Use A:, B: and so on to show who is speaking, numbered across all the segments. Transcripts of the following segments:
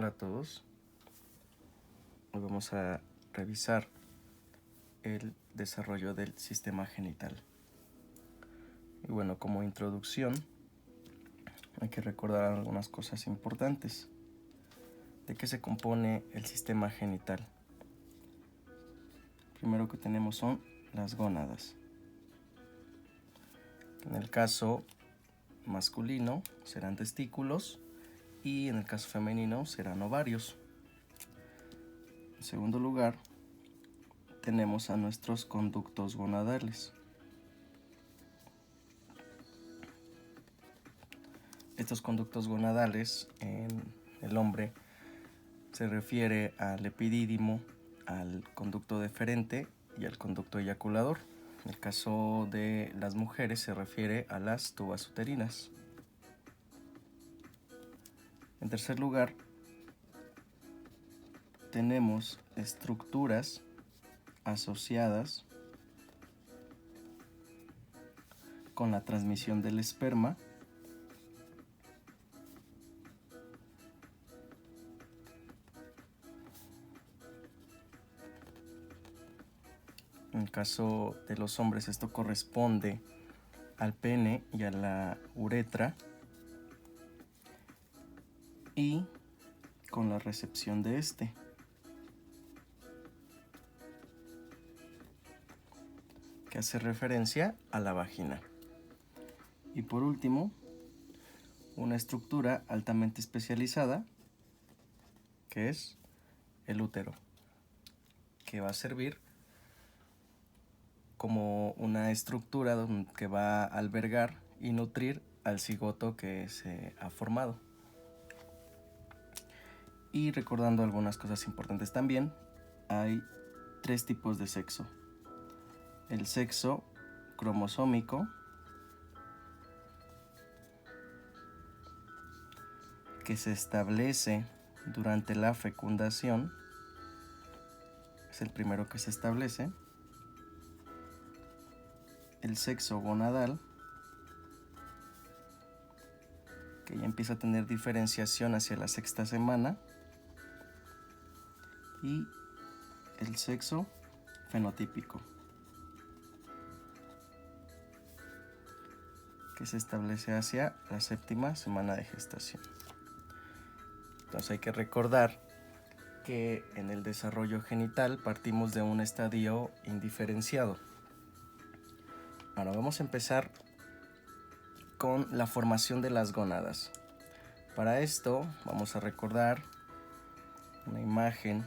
A: Hola a todos. Hoy vamos a revisar el desarrollo del sistema genital. Y bueno, como introducción hay que recordar algunas cosas importantes. ¿De qué se compone el sistema genital? Primero que tenemos son las gónadas. En el caso masculino serán testículos y en el caso femenino serán ovarios. En segundo lugar, tenemos a nuestros conductos gonadales. Estos conductos gonadales en el hombre se refiere al epidídimo, al conducto deferente y al conducto eyaculador. En el caso de las mujeres se refiere a las tubas uterinas. En tercer lugar, tenemos estructuras asociadas con la transmisión del esperma En el caso de los hombres esto corresponde al pene y a la uretra y con la recepción de este. Que hace referencia a la vagina. Y por último, una estructura altamente especializada que es el útero, que va a servir como una estructura que va a albergar y nutrir al cigoto que se ha formado. Y recordando algunas cosas importantes también, hay 3 tipos de sexo. El sexo cromosómico, que se establece durante la fecundación, es el primero que se establece. El sexo gonadal, que ya empieza a tener diferenciación hacia la 6ª semana. Y el sexo fenotípico, que se establece hacia la 7ª semana de gestación. Entonces hay que recordar que en el desarrollo genital partimos de un estadio indiferenciado. Ahora vamos a empezar con la formación de las gónadas. Para esto vamos a recordar una imagen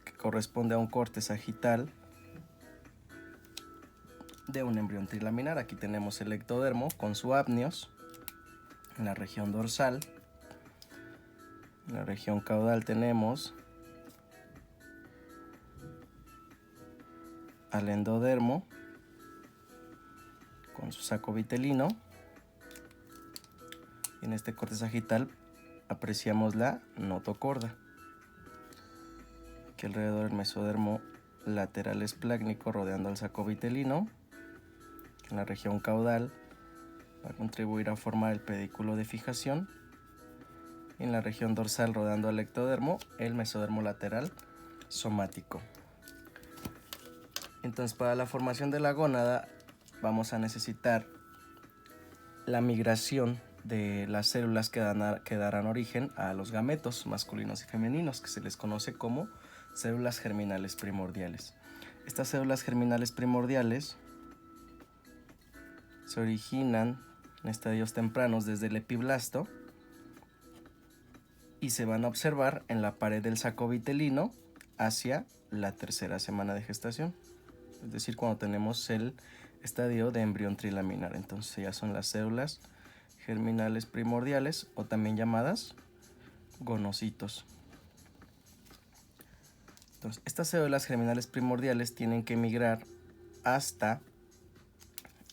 A: que corresponde a un corte sagital de un embrión trilaminar. Aquí tenemos el ectodermo con su amnios en la región dorsal. En la región caudal tenemos al endodermo con su saco vitelino. Y en este corte sagital apreciamos la notocorda. Aquí alrededor del mesodermo lateral esplácnico rodeando al saco vitelino. En la región caudal va a contribuir a formar el pedículo de fijación. Y en la región dorsal rodeando al ectodermo, el mesodermo lateral somático. Entonces, para la formación de la gónada vamos a necesitar la migración de las células que darán origen a los gametos masculinos y femeninos, que se les conoce como células germinales primordiales. Estas células germinales primordiales se originan en estadios tempranos desde el epiblasto y se van a observar en la pared del saco vitelino hacia la 3ª semana de gestación, es decir, cuando tenemos el estadio de embrión trilaminar. Entonces ya son las células germinales primordiales o también llamadas gonocitos. Entonces estas células germinales primordiales tienen que migrar hasta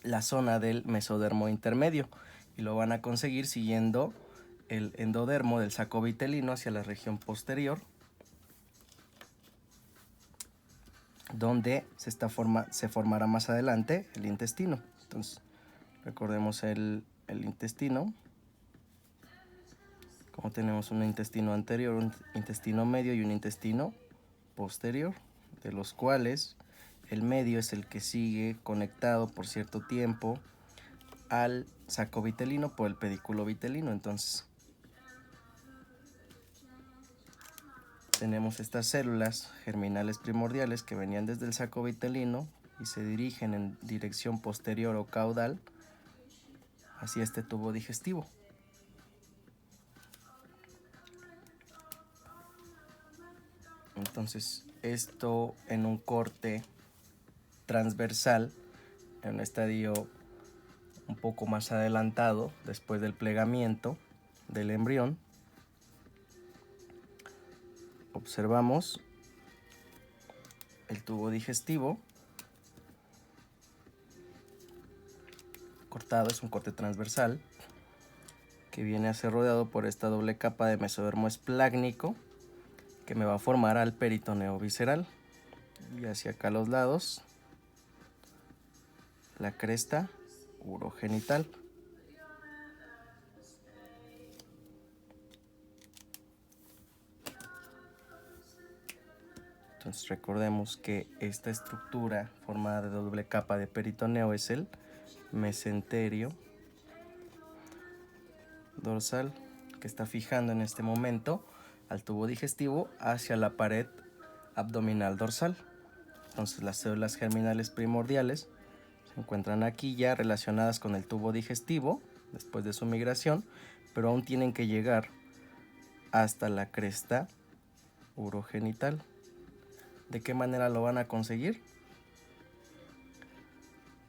A: la zona del mesodermo intermedio y lo van a conseguir siguiendo el endodermo del saco vitelino hacia la región posterior, donde se formará más adelante el intestino. Entonces recordemos el intestino como tenemos un intestino anterior, un intestino medio y un intestino posterior, de los cuales el medio es el que sigue conectado por cierto tiempo al saco vitelino por el pedículo vitelino. Entonces tenemos estas células germinales primordiales que venían desde el saco vitelino y se dirigen en dirección posterior o caudal hacia este tubo digestivo. Entonces esto en un corte transversal, en un estadio un poco más adelantado después del plegamiento del embrión, observamos el tubo digestivo cortado, es un corte transversal que viene a ser rodeado por esta doble capa de mesodermo esplácnico que me va a formar al peritoneo visceral, y hacia acá a los lados la cresta urogenital. Entonces recordemos que esta estructura formada de doble capa de peritoneo es el mesenterio dorsal, que está fijando en este momento al tubo digestivo hacia la pared abdominal dorsal. Entonces las células germinales primordiales se encuentran aquí ya relacionadas con el tubo digestivo después de su migración, pero aún tienen que llegar hasta la cresta urogenital. ¿De qué manera lo van a conseguir?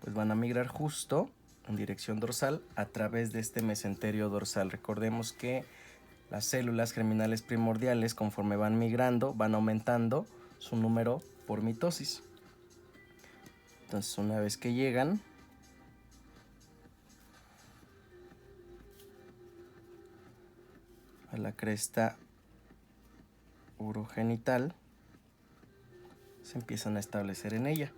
A: Pues van a migrar justo en dirección dorsal a través de este mesenterio dorsal. Recordemos que las células germinales primordiales, conforme van migrando, van aumentando su número por mitosis. Entonces, una vez que llegan a la cresta urogenital, se empiezan a establecer en ella.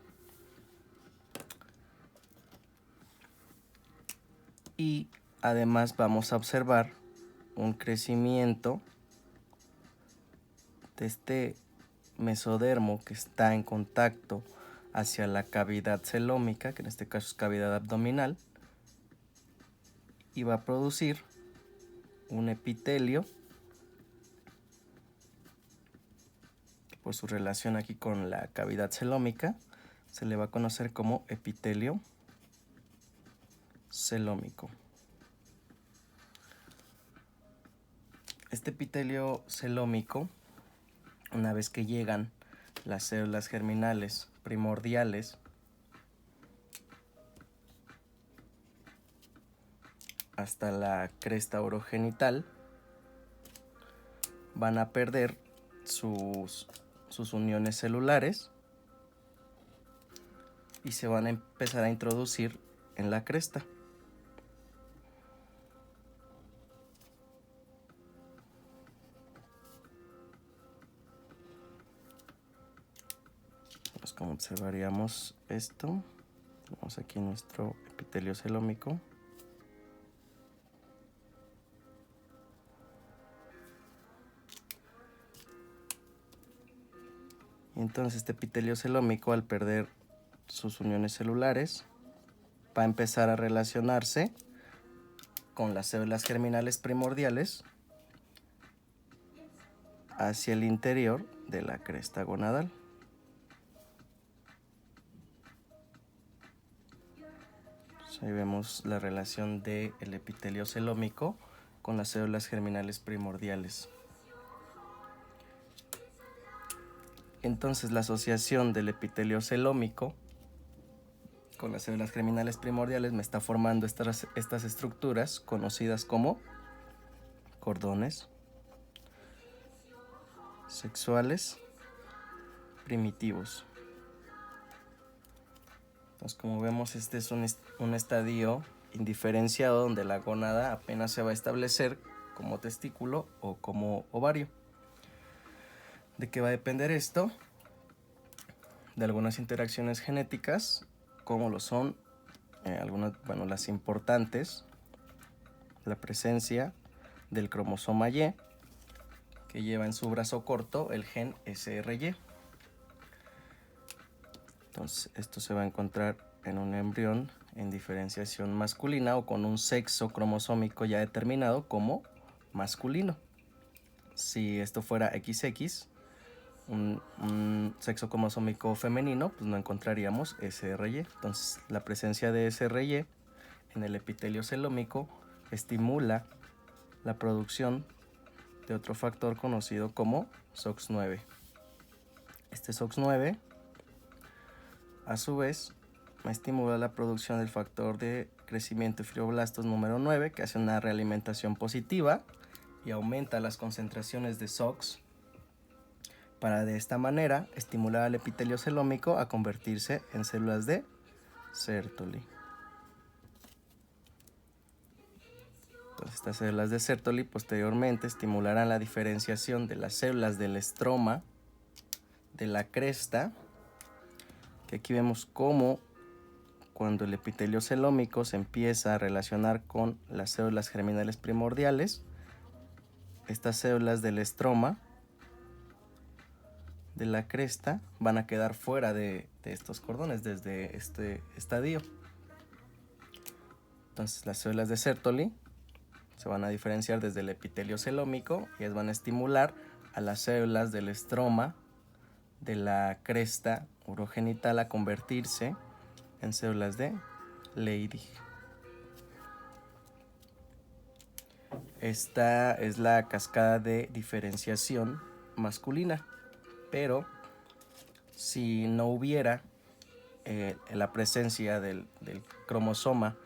A: Y además vamos a observar un crecimiento de este mesodermo que está en contacto hacia la cavidad celómica, que en este caso es cavidad abdominal, y va a producir un epitelio que por su relación aquí con la cavidad celómica se le va a conocer como epitelio celómico. Este epitelio celómico, una vez que llegan las células germinales primordiales hasta la cresta urogenital, van a perder sus uniones celulares y se van a empezar a introducir en la cresta. Pues como observaríamos esto, tenemos aquí nuestro epitelio celómico. Y entonces este epitelio celómico, al perder sus uniones celulares, va a empezar a relacionarse con las células germinales primordiales hacia el interior de la cresta gonadal. Ahí vemos la relación del epitelio celómico con las células germinales primordiales. Entonces la asociación del epitelio celómico con las células germinales primordiales me está formando estas estructuras conocidas como cordones sexuales primitivos. Entonces, como vemos, este es un estadio indiferenciado donde la gónada apenas se va a establecer como testículo o como ovario. ¿De qué va a depender esto? De algunas interacciones genéticas, como lo son las importantes, la presencia del cromosoma Y, que lleva en su brazo corto el gen SRY. Entonces esto se va a encontrar en un embrión en diferenciación masculina o con un sexo cromosómico ya determinado como masculino. Si esto fuera XX, un sexo cromosómico femenino, pues no encontraríamos SRY. Entonces la presencia de SRY en el epitelio celómico estimula la producción de otro factor conocido como SOX9. Este SOX9 a su vez estimula la producción del factor de crecimiento de fibroblastos número 9, que hace una realimentación positiva y aumenta las concentraciones de SOX para de esta manera estimular al epitelio celómico a convertirse en células de Sertoli. Entonces, estas células de Sertoli posteriormente estimularán la diferenciación de las células del estroma de la cresta, que aquí vemos cómo cuando el epitelio celómico se empieza a relacionar con las células germinales primordiales, estas células del estroma de la cresta van a quedar fuera de estos cordones desde este estadio. Entonces las células de Sertoli se van a diferenciar desde el epitelio celómico y ellas van a estimular a las células del estroma de la cresta urogenital a convertirse en células de Leydig. Esta es la cascada de diferenciación masculina, pero si no hubiera la presencia del cromosoma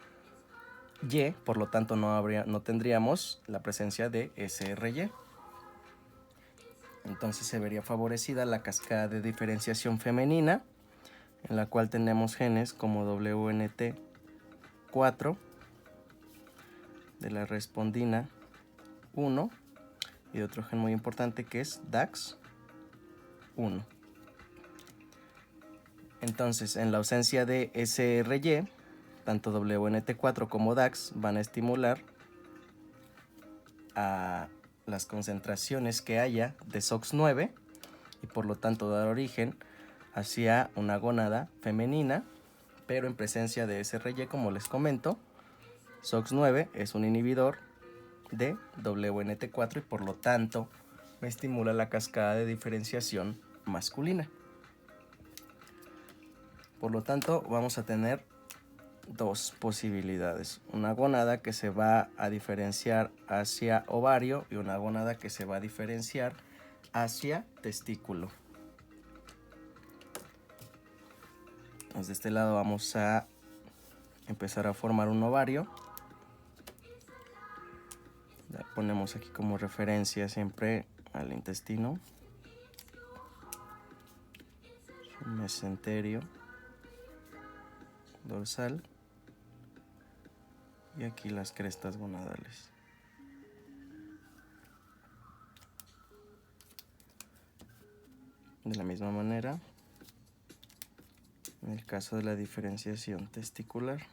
A: Y, por lo tanto no tendríamos la presencia de SRY. Entonces se vería favorecida la cascada de diferenciación femenina, en la cual tenemos genes como WNT4 de la respondina 1 y otro gen muy importante que es DAX1. Entonces, en la ausencia de SRY, tanto WNT4 como DAX van a estimular a las concentraciones que haya de SOX9 y por lo tanto dar origen hacia una gónada femenina, pero en presencia de SRY, como les comento, SOX9 es un inhibidor de WNT4 y por lo tanto estimula la cascada de diferenciación masculina. Por lo tanto, vamos a tener dos posibilidades: una gónada que se va a diferenciar hacia ovario y una gónada que se va a diferenciar hacia testículo. Entonces, de este lado vamos a empezar a formar un ovario. Ponemos aquí como referencia siempre al intestino, su mesenterio dorsal y aquí las crestas gonadales. De la misma manera, en el caso de la diferenciación testicular,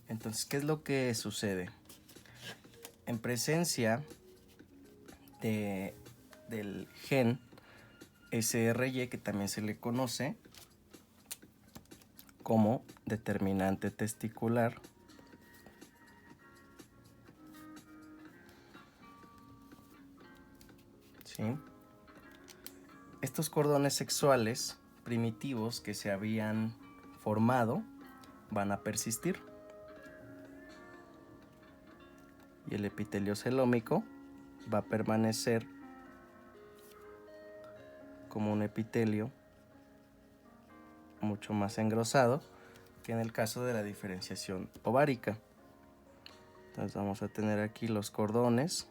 A: entonces, ¿qué es lo que sucede? En presencia del gen SRY, que también se le conoce como determinante testicular, ¿sí? Estos cordones sexuales primitivos que se habían formado van a persistir y el epitelio celómico va a permanecer como un epitelio mucho más engrosado que en el caso de la diferenciación ovárica. Entonces vamos a tener aquí los cordones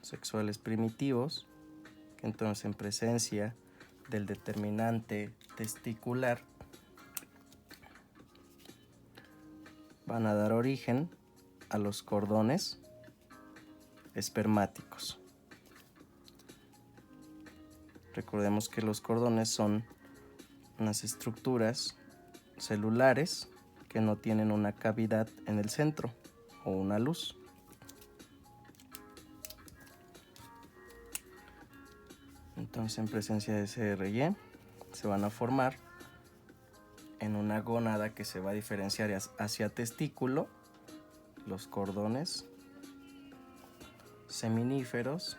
A: sexuales primitivos, que entonces en presencia del determinante testicular van a dar origen a los cordones espermáticos. Recordemos que los cordones son unas estructuras celulares que no tienen una cavidad en el centro o una luz. Entonces, en presencia de CRY se van a formar en una gónada que se va a diferenciar hacia testículo los cordones seminíferos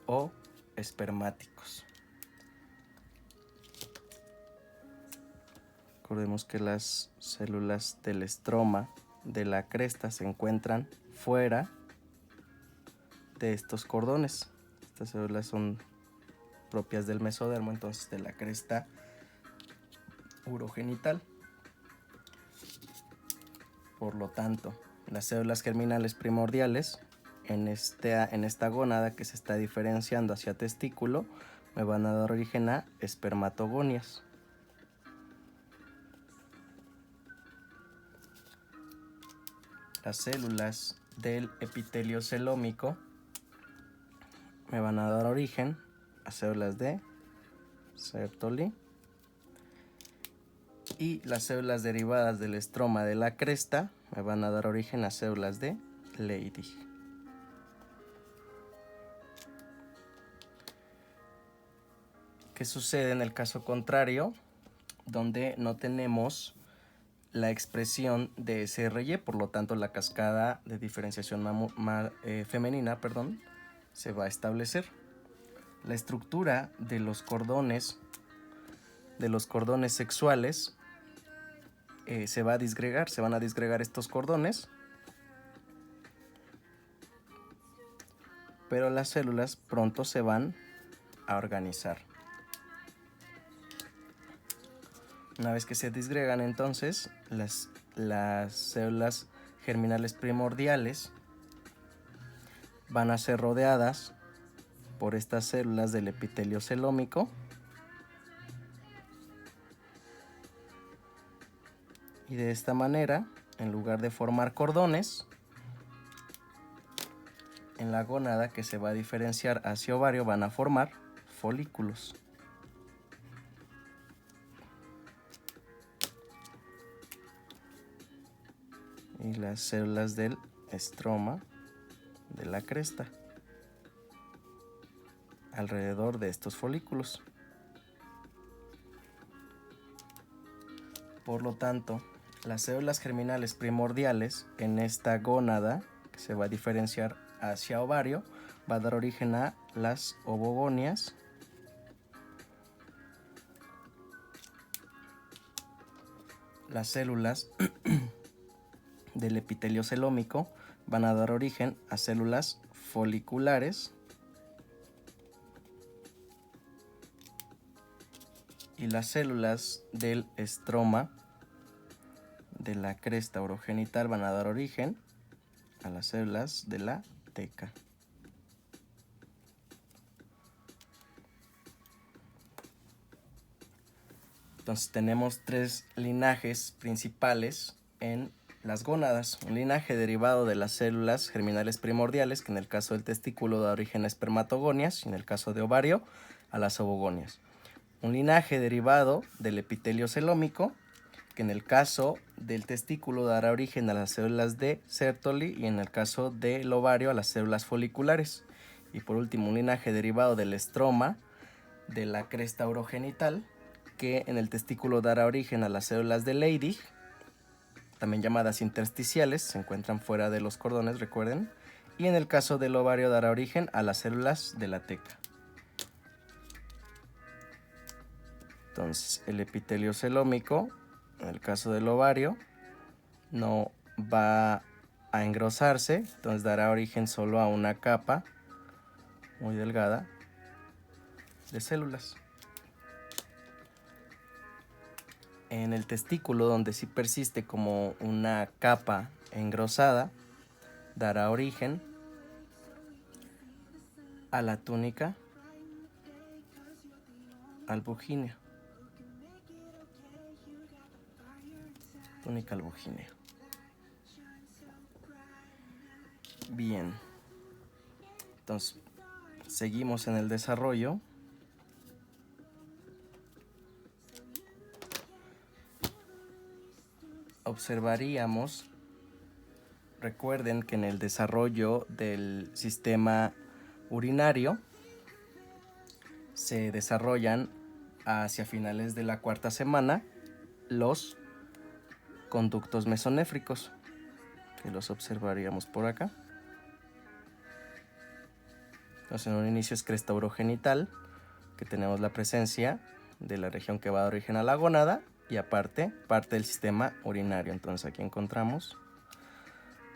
A: o espermáticos. Recordemos que las células del estroma de la cresta se encuentran fuera de estos cordones. Estas células son propias del mesodermo, entonces de la cresta urogenital. Por lo tanto, las células germinales primordiales en esta gónada que se está diferenciando hacia testículo me van a dar origen a espermatogonias. Las células del epitelio celómico me van a dar origen a células de Sertoli, y las células derivadas del estroma de la cresta me van a dar origen a células de Leydig. ¿Qué sucede en el caso contrario, donde no tenemos la expresión de SRY? Por lo tanto, la cascada de diferenciación femenina, se va a establecer. La estructura de los cordones sexuales se va a disgregar, se van a disgregar estos cordones, pero las células pronto se van a organizar. Una vez que se disgregan, entonces las células germinales primordiales van a ser rodeadas por estas células del epitelio celómico, y de esta manera, en lugar de formar cordones, en la gónada que se va a diferenciar hacia ovario van a formar folículos. Y las células del estroma de la cresta alrededor de estos folículos. Por lo tanto, las células germinales primordiales en esta gónada que se va a diferenciar hacia ovario va a dar origen a las ovogonias, las células del epitelio celómico van a dar origen a células foliculares, y las células del estroma de la cresta urogenital van a dar origen a las células de la teca. Entonces tenemos tres linajes principales en las gónadas. Un linaje derivado de las células germinales primordiales, que en el caso del testículo da origen a espermatogonias, y en el caso de ovario a las ovogonias. Un linaje derivado del epitelio celómico, que en el caso del testículo dará origen a las células de Sertoli, y en el caso del ovario a las células foliculares. Y por último, un linaje derivado del estroma de la cresta urogenital, que en el testículo dará origen a las células de Leydig, también llamadas intersticiales, se encuentran fuera de los cordones, recuerden, y en el caso del ovario dará origen a las células de la teca. Entonces, el epitelio celómico, en el caso del ovario, no va a engrosarse, entonces dará origen solo a una capa muy delgada de células. En el testículo, donde sí persiste como una capa engrosada, dará origen a la túnica albugínea. Túnica albugínea. Bien. Entonces, seguimos en el desarrollo. Observaríamos, recuerden que en el desarrollo del sistema urinario se desarrollan hacia finales de la cuarta semana los conductos mesonéfricos, que los observaríamos por acá. Entonces, en un inicio es cresta urogenital, que tenemos la presencia de la región que va a dar origen a la gónada y aparte parte del sistema urinario. Entonces aquí encontramos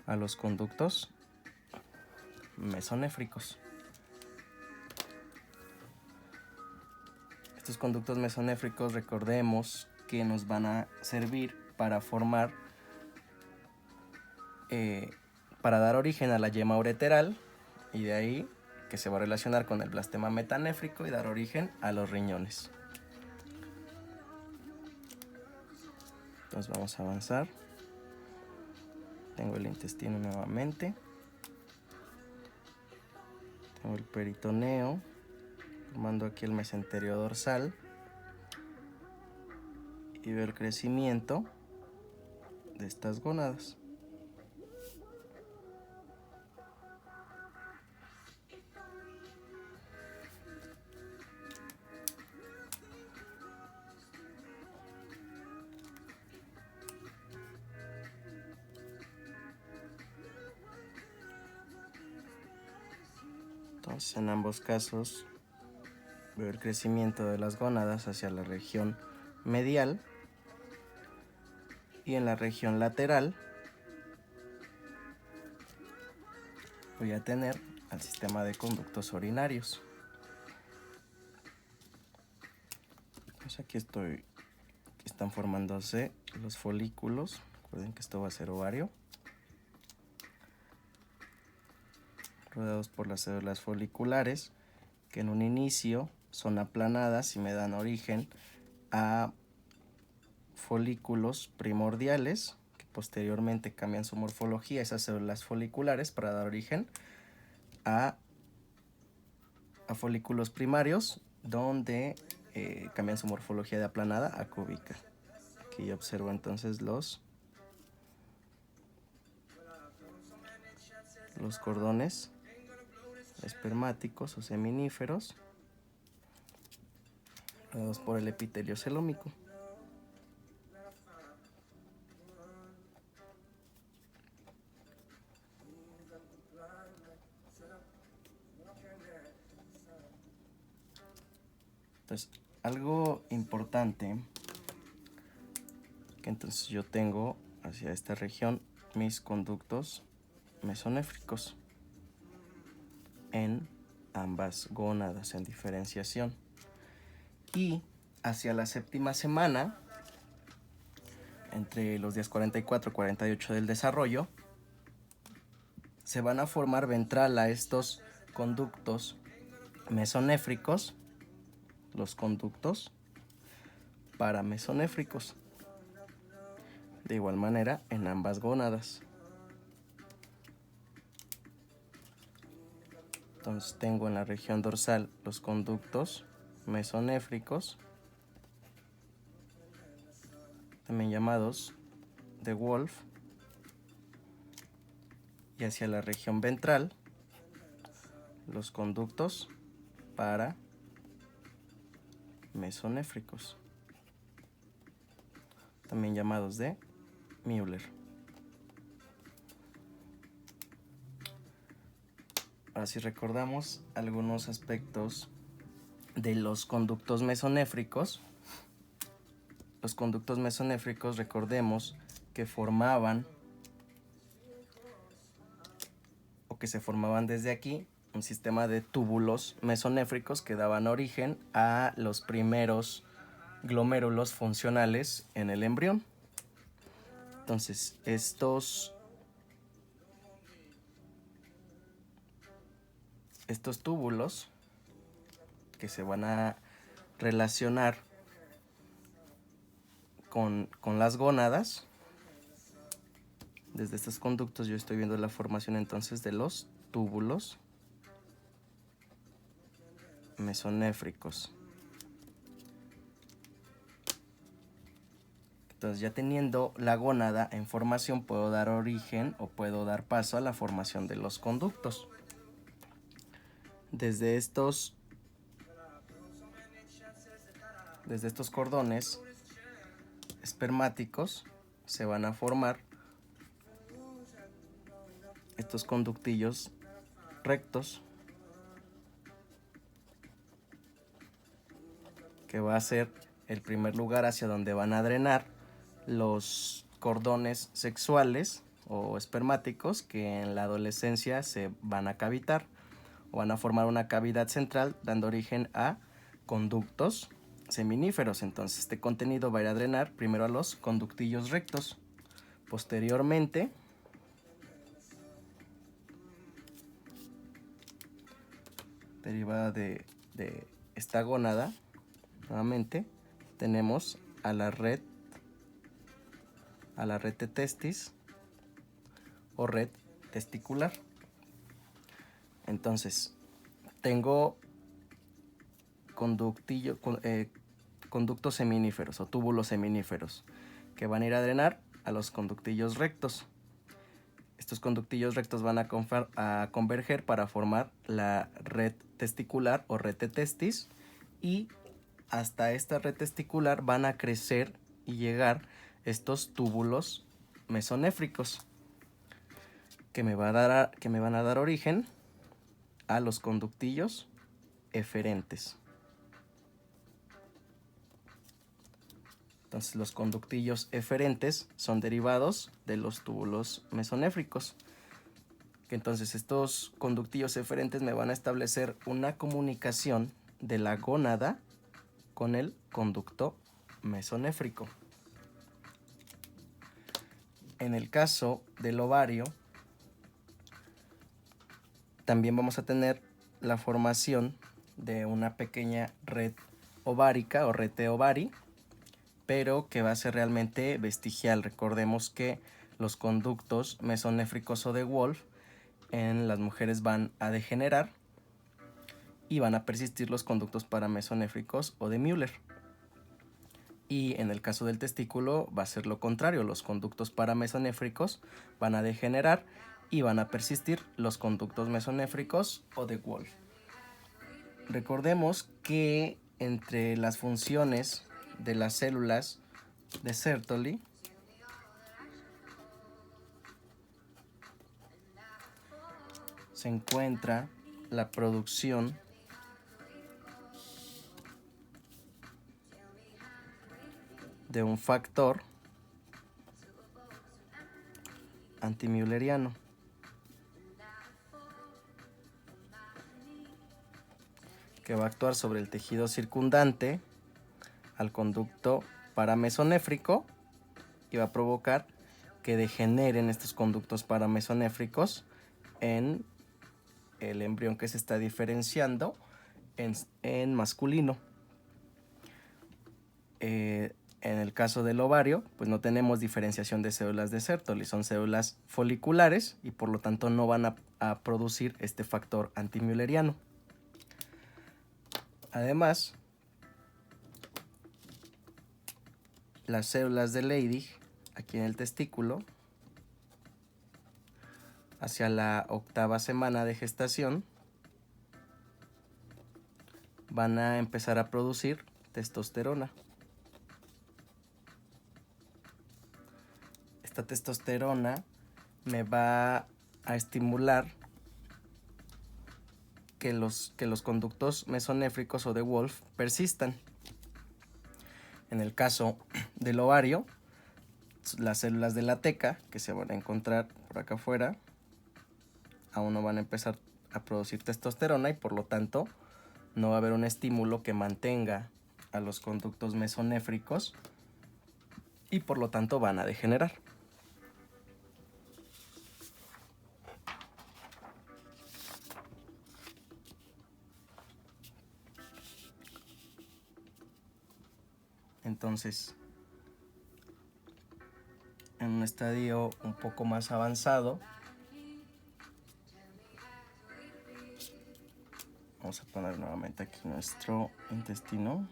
A: a los conductos mesonéfricos. Estos conductos mesonéfricos, recordemos que nos van a servir para formar, para dar origen a la yema ureteral, y de ahí que se va a relacionar con el blastema metanéfrico y dar origen a los riñones. Entonces vamos a avanzar. Tengo el intestino nuevamente. Tengo el peritoneo, formando aquí el mesenterio dorsal. Y veo el crecimiento de estas gónadas. Entonces, en ambos casos veo el crecimiento de las gónadas hacia la región medial, y en la región lateral voy a tener al sistema de conductos urinarios. Pues aquí están formándose los folículos. Recuerden que esto va a ser ovario, rodeados por las células foliculares, que en un inicio son aplanadas y me dan origen a folículos primordiales, que posteriormente cambian su morfología, esas células foliculares, para dar origen a folículos primarios, donde cambian su morfología de aplanada a cúbica. Aquí observo entonces los cordones espermáticos o seminíferos, rodeados por el epitelio celómico. Entonces, algo importante, que entonces yo tengo hacia esta región mis conductos mesonéfricos en ambas gónadas en diferenciación, y hacia la séptima semana, entre los días 44 y 48 del desarrollo, se van a formar ventral a estos conductos mesonéfricos los conductos paramesonéfricos, de igual manera en ambas gónadas. Entonces tengo en la región dorsal los conductos mesonéfricos, también llamados de Wolff, y hacia la región ventral los conductos paramesonéfricos, también llamados de Müller. Ahora, si recordamos algunos aspectos de los conductos mesonéfricos, recordemos que formaban, o que se formaban desde aquí, un sistema de túbulos mesonéfricos que daban origen a los primeros glomérulos funcionales en el embrión. Entonces, estos túbulos, que se van a relacionar con las gónadas, desde estos conductos yo estoy viendo la formación entonces de los túbulos mesonéfricos. Entonces, ya teniendo la gónada en formación, puedo dar origen o puedo dar paso a la formación de los conductos. Desde estos cordones espermáticos se van a formar estos conductillos rectos, que va a ser el primer lugar hacia donde van a drenar los cordones sexuales o espermáticos, que en la adolescencia se van a cavitar o van a formar una cavidad central, dando origen a conductos seminíferos. Entonces, este contenido va a ir a drenar primero a los conductillos rectos. Posteriormente, derivada de esta gónada, nuevamente tenemos a la red de testis o red testicular. Entonces, tengo conductos seminíferos o túbulos seminíferos que van a ir a drenar a los conductillos rectos. Estos conductillos rectos van a converger para formar la red testicular o red de testis, y hasta esta red testicular van a crecer y llegar estos túbulos mesonéfricos, que me van a dar origen a los conductillos eferentes. Entonces, los conductillos eferentes son derivados de los túbulos mesonéfricos. Entonces, estos conductillos eferentes me van a establecer una comunicación de la gónada con el conducto mesonéfrico. En el caso del ovario, también vamos a tener la formación de una pequeña red ovárica o red de ovari, pero que va a ser realmente vestigial. Recordemos que los conductos mesonéfricos o de Wolff en las mujeres van a degenerar y van a persistir los conductos paramesonéfricos o de Müller. Y en el caso del testículo va a ser lo contrario, los conductos paramesonéfricos van a degenerar y van a persistir los conductos mesonéfricos o de Wolff. Recordemos que entre las funciones de las células de Sertoli se encuentra la producción de un factor antimülleriano, que va a actuar sobre el tejido circundante al conducto paramesonéfrico y va a provocar que degeneren estos conductos paramesonéfricos en el embrión que se está diferenciando en masculino. En el caso del ovario, pues no tenemos diferenciación de células de Sertoli, son células foliculares y por lo tanto no van a producir este factor antimülleriano. Además, las células de Leydig, aquí en el testículo, hacia la 8ª semana de gestación, van a empezar a producir testosterona. Esta testosterona me va a estimular que los conductos mesonéfricos o de Wolff persistan. En el caso del ovario, las células de la teca, que se van a encontrar por acá afuera, aún no van a empezar a producir testosterona y por lo tanto no va a haber un estímulo que mantenga a los conductos mesonéfricos y por lo tanto van a degenerar. Entonces, en un estadio un poco más avanzado, Vamos a poner nuevamente aquí nuestro intestino.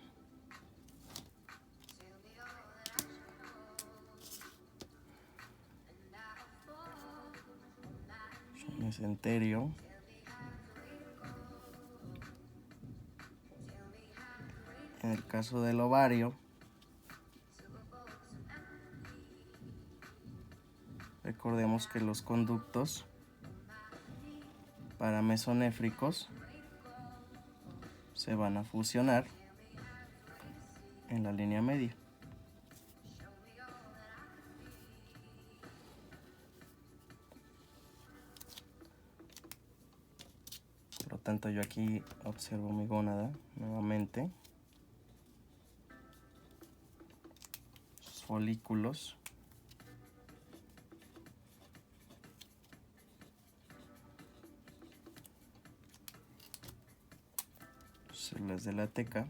A: Su mesenterio. En el caso del ovario, recordemos que los conductos paramesonéfricos se van a fusionar en la línea media. Por lo tanto, yo aquí observo mi gónada nuevamente, sus folículos, células de la teca,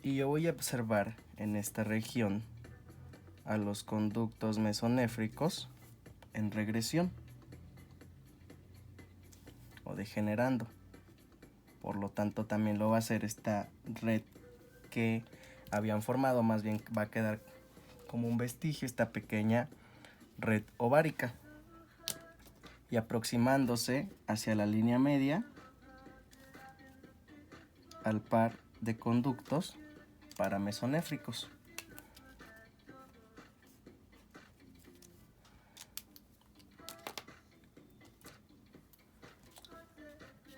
A: y yo voy a observar en esta región a los conductos mesonéfricos en regresión o degenerando. Por lo tanto, también lo va a hacer esta red que habían formado, más bien va a quedar como un vestigio esta pequeña red ovárica, y aproximándose hacia la línea media al par de conductos paramesonéfricos.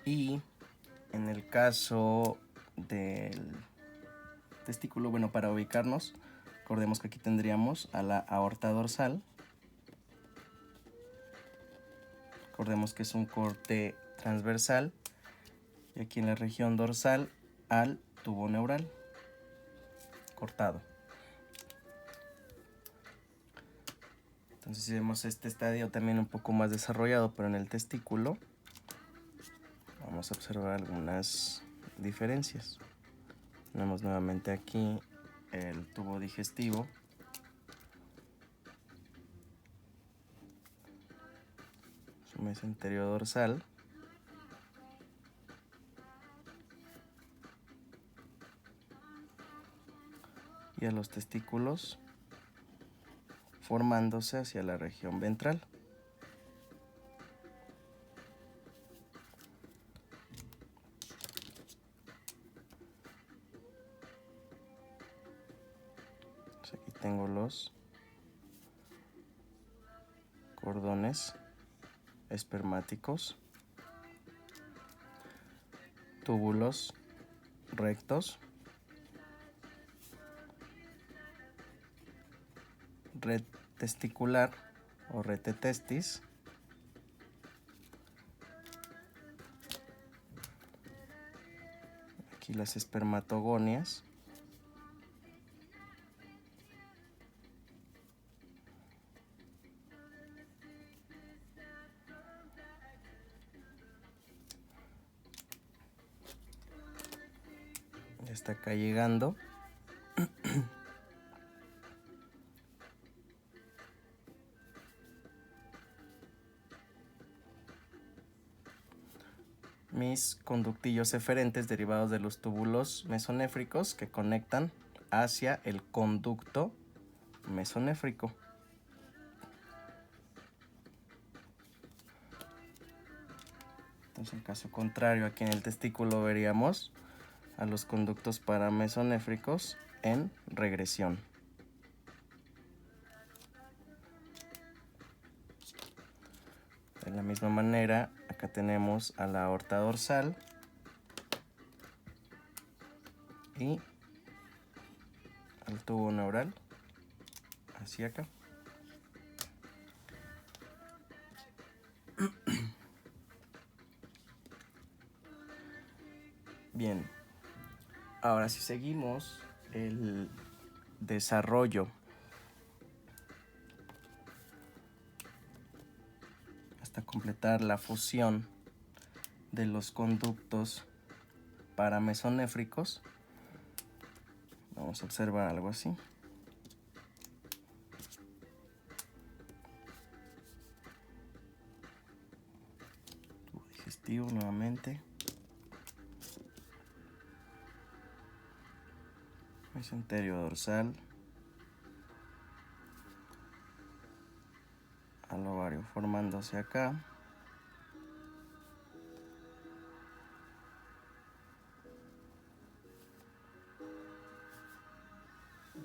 A: Y en el caso del testículo, bueno, para ubicarnos, recordemos que aquí tendríamos a la aorta dorsal. Recordemos que es un corte transversal, y aquí en la región dorsal al tubo neural cortado. Entonces, si vemos este estadio también un poco más desarrollado, pero en el testículo, vamos a observar algunas diferencias. Tenemos nuevamente aquí el tubo digestivo, su mesenterio dorsal, y a los testículos formándose hacia la región ventral. Aquí tengo los cordones espermáticos, túbulos rectos, red testicular o rete testis, aquí las espermatogonias, ya está acá llegando. Mis conductillos eferentes derivados de los túbulos mesonéfricos que conectan hacia el conducto mesonéfrico. Entonces, en caso contrario, aquí en el testículo veríamos a los conductos paramesonéfricos en regresión. De la misma manera, acá tenemos a la aorta dorsal y al tubo neural hacia acá. Bien, ahora si seguimos el desarrollo hasta completar la fusión de los conductos paramesonéfricos, Vamos a observar algo así. Tubo digestivo nuevamente. Mesenterio dorsal. Al ovario formándose acá.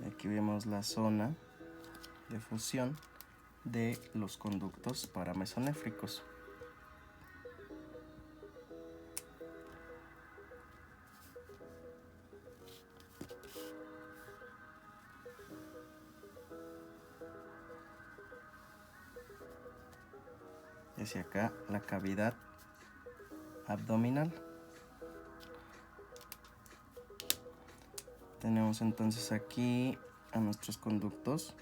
A: Aquí vemos la zona de fusión de los conductos paramesonéfricos. Hacia acá la cavidad abdominal. Tenemos entonces aquí a nuestros conductos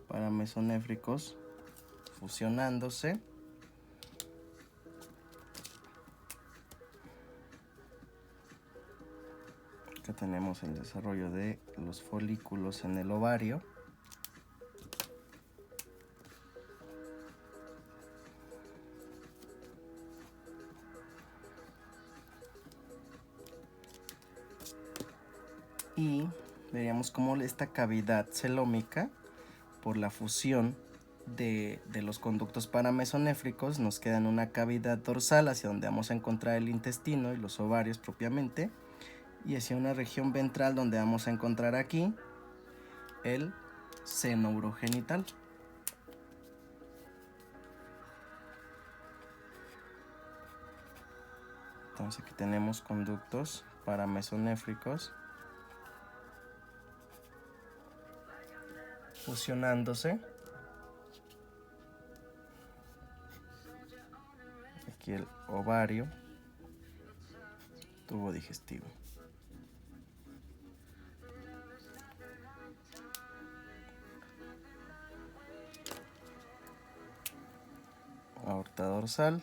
A: paramesonéfricos fusionándose. Acá tenemos el desarrollo de los folículos en el ovario. Y veríamos cómo esta cavidad celómica, por la fusión de los conductos paramesonéfricos, nos queda en una cavidad dorsal hacia donde vamos a encontrar el intestino y los ovarios propiamente, y hacia una región ventral donde vamos a encontrar aquí el seno urogenital. Entonces aquí tenemos conductos paramesonéfricos fusionándose. Aquí el ovario, tubo digestivo. Aorta dorsal.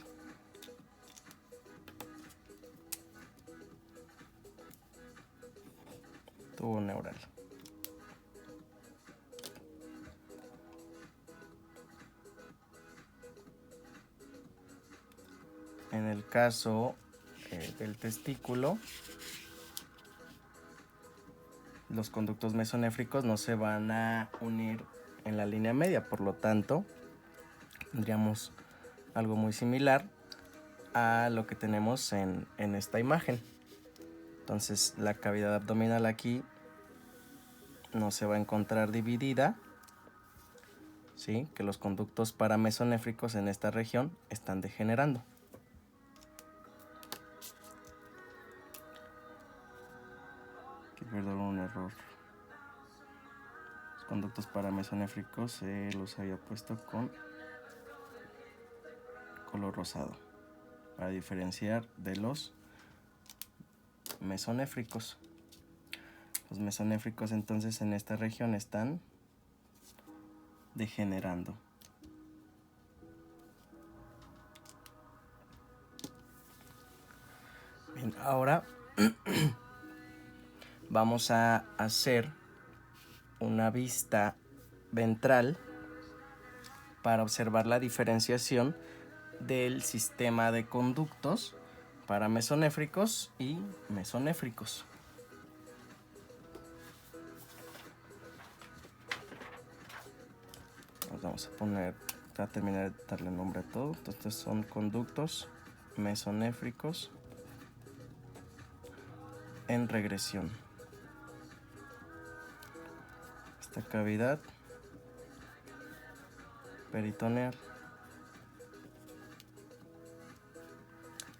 A: Tubo neural. En el caso del testículo, los conductos mesonéfricos no se van a unir en la línea media, por lo tanto, tendríamos algo muy similar a lo que tenemos en esta imagen. Entonces, la cavidad abdominal aquí no se va a encontrar dividida, ¿sí? Que los conductos paramesonéfricos en esta región están degenerando. Perdón, un error. Los conductos paramesonéfricos los había puesto con color rosado para diferenciar de los mesonéfricos. Los mesonéfricos entonces en esta región están degenerando. Bien, ahora vamos a hacer una vista ventral para observar la diferenciación del sistema de conductos paramesonéfricos y mesonéfricos. Vamos a terminar de darle nombre a todo. Entonces son conductos mesonéfricos en regresión. Esta cavidad peritoneal.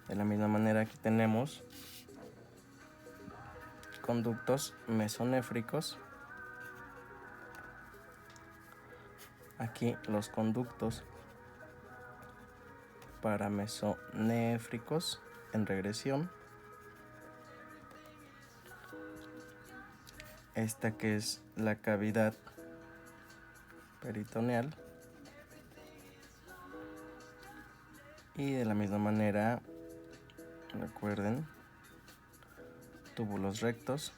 A: De la misma manera aquí tenemos conductos mesonéfricos. Aquí los conductos paramesonéfricos en regresión. Esta que es la cavidad peritoneal. Y de la misma manera, recuerden, túbulos rectos,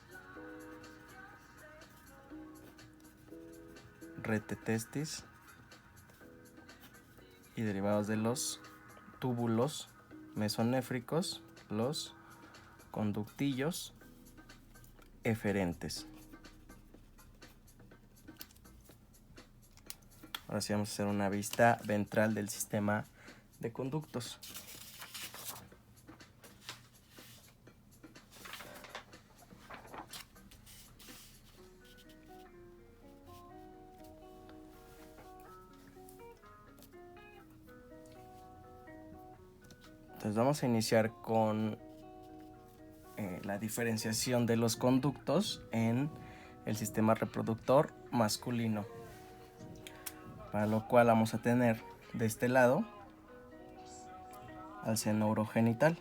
A: rete testis y derivados de los túbulos mesonéfricos, los conductillos eferentes. Ahora sí vamos a hacer una vista ventral del sistema de conductos. Entonces vamos a iniciar con la diferenciación de los conductos en el sistema reproductor masculino, para lo cual vamos a tener de este lado al seno urogenital.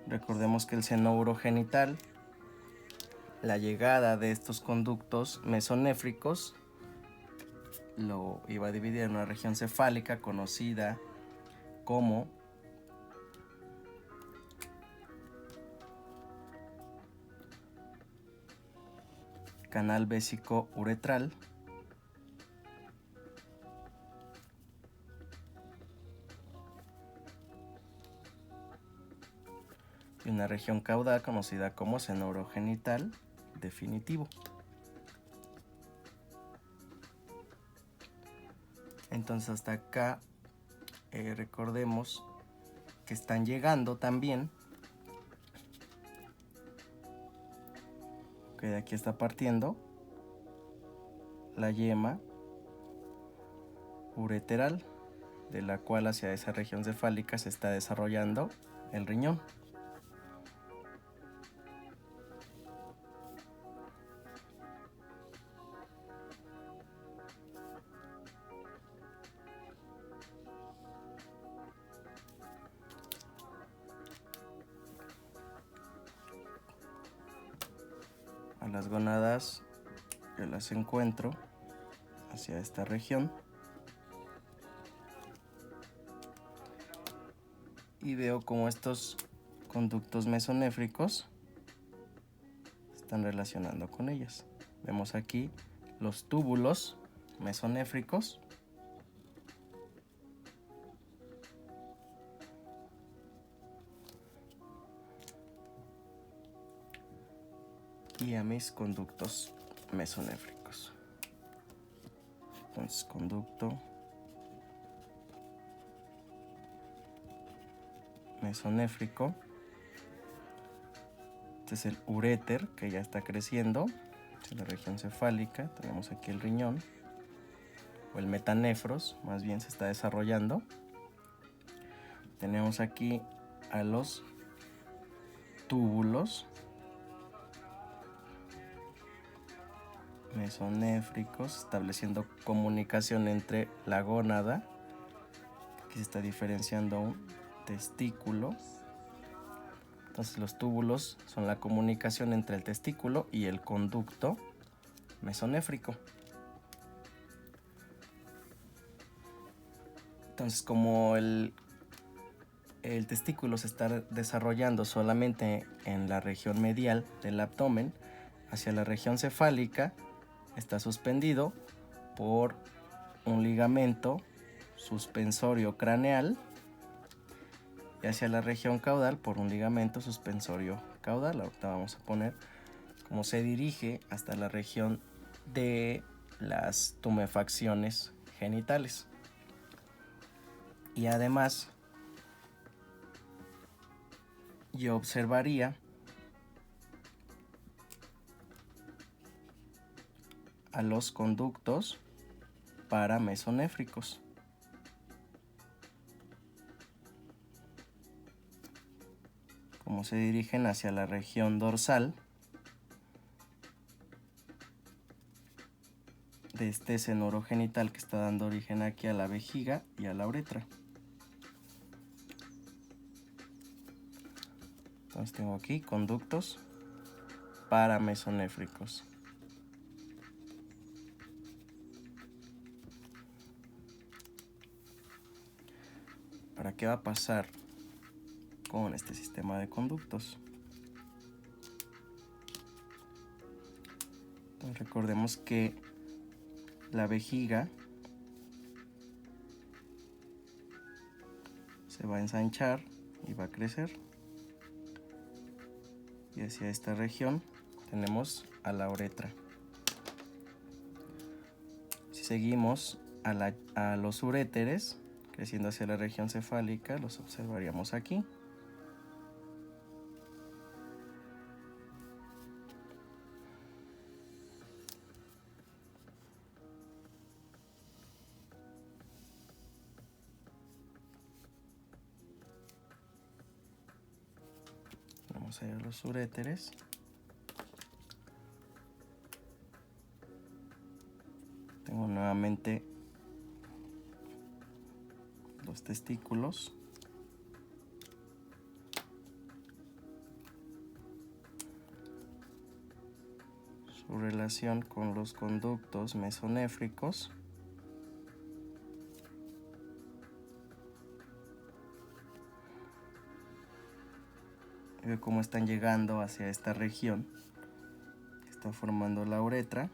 A: Recordemos que el seno urogenital, la llegada de estos conductos mesonéfricos lo iba a dividir en una región cefálica conocida como canal vésico-uretral y una región caudal conocida como seno urogenital definitivo. Entonces hasta acá recordemos que están llegando también, que de aquí está partiendo la yema ureteral, de la cual hacia esa región cefálica se está desarrollando el riñón. A las gónadas yo las encuentro hacia esta región y veo como estos conductos mesonéfricos están relacionando con ellas. Vemos aquí los túbulos mesonéfricos y a mis conductos mesonéfricos. Entonces, conducto mesonéfrico. Este es el uréter, que ya está creciendo en la región cefálica. Tenemos aquí el riñón, o el metanefros, más bien se está desarrollando. Tenemos aquí a los túbulos mesonéfricos, estableciendo comunicación entre la gónada, aquí se está diferenciando un testículo. Entonces los túbulos son la comunicación entre el testículo y el conducto mesonéfrico. Entonces, como el testículo se está desarrollando solamente en la región medial del abdomen, hacia la región cefálica está suspendido por un ligamento suspensorio craneal y hacia la región caudal por un ligamento suspensorio caudal. Ahorita vamos a poner cómo se dirige hasta la región de las tumefacciones genitales. Y además yo observaría a los conductos paramesonéfricos. Cómo se dirigen hacia la región dorsal de este seno urogenital que está dando origen aquí a la vejiga y a la uretra. Entonces tengo aquí conductos paramesonéfricos. Ahora, ¿qué va a pasar con este sistema de conductos? Entonces, recordemos que la vejiga se va a ensanchar y va a crecer. Y hacia esta región tenemos a la uretra. Si seguimos a los uréteres, creciendo hacia la región cefálica, los observaríamos aquí. Vamos a ir a los uréteres. Tengo nuevamente los testículos. Su relación con los conductos mesonéfricos. Ve cómo están llegando hacia esta región que está formando la uretra.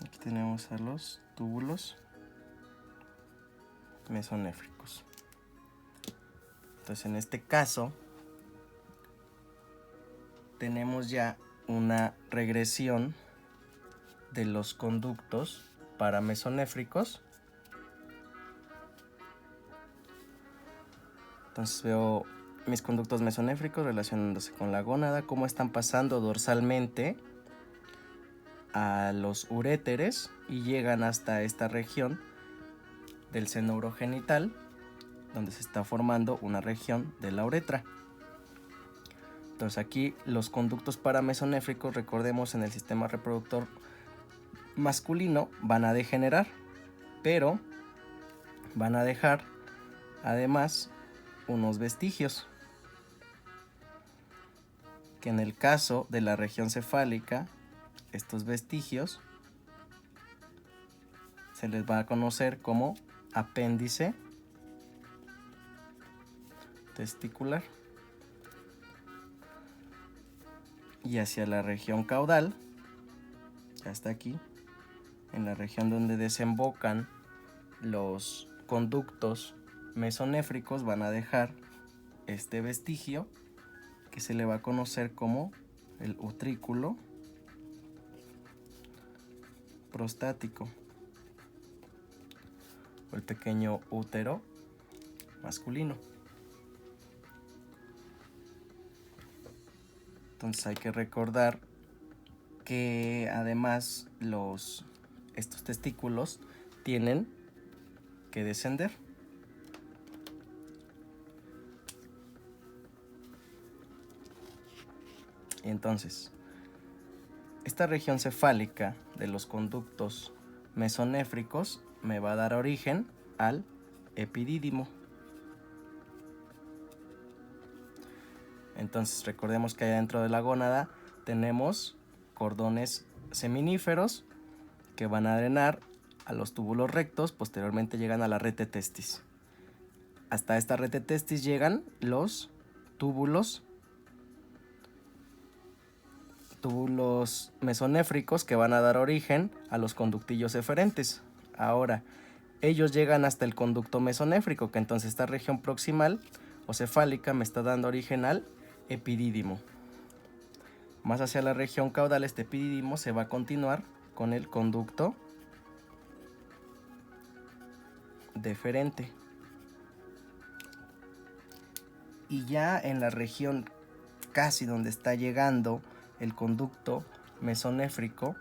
A: Aquí tenemos a los túbulos mesonéfricos. Entonces, en este caso tenemos ya una regresión de los conductos paramesonéfricos. Entonces veo mis conductos mesonéfricos relacionándose con la gónada, cómo están pasando dorsalmente a los uréteres y llegan hasta esta región del seno urogenital, donde se está formando una región de la uretra. Entonces aquí los conductos paramesonéfricos, recordemos, en el sistema reproductor masculino van a degenerar, pero van a dejar además unos vestigios, que en el caso de la región cefálica, estos vestigios se les va a conocer como apéndice testicular. Y hacia la región caudal, ya está aquí, en la región donde desembocan los conductos mesonéfricos, van a dejar este vestigio que se le va a conocer como el utrículo prostático o el pequeño útero masculino. Entonces hay que recordar que además estos testículos tienen que descender. Y entonces, esta región cefálica de los conductos mesonéfricos me va a dar origen al epidídimo. Entonces recordemos que allá dentro de la gónada tenemos cordones seminíferos que van a drenar a los túbulos rectos, posteriormente llegan a la rete testis. Hasta esta rete testis llegan los túbulos mesonéfricos que van a dar origen a los conductillos eferentes. Ahora, ellos llegan hasta el conducto mesonéfrico, que entonces esta región proximal o cefálica me está dando origen al epidídimo. Más hacia la región caudal, este epidídimo se va a continuar con el conducto deferente. Y ya en la región casi donde está llegando el conducto mesonéfrico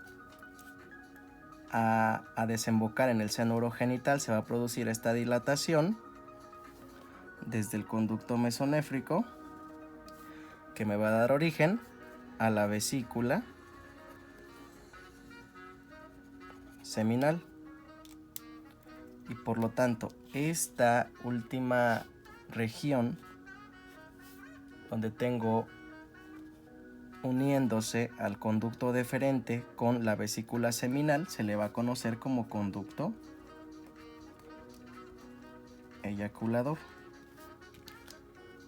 A: a desembocar en el seno urogenital, se va a producir esta dilatación desde el conducto mesonéfrico que me va a dar origen a la vesícula seminal. Y por lo tanto, esta última región donde tengo uniéndose al conducto deferente con la vesícula seminal, se le va a conocer como conducto eyaculador.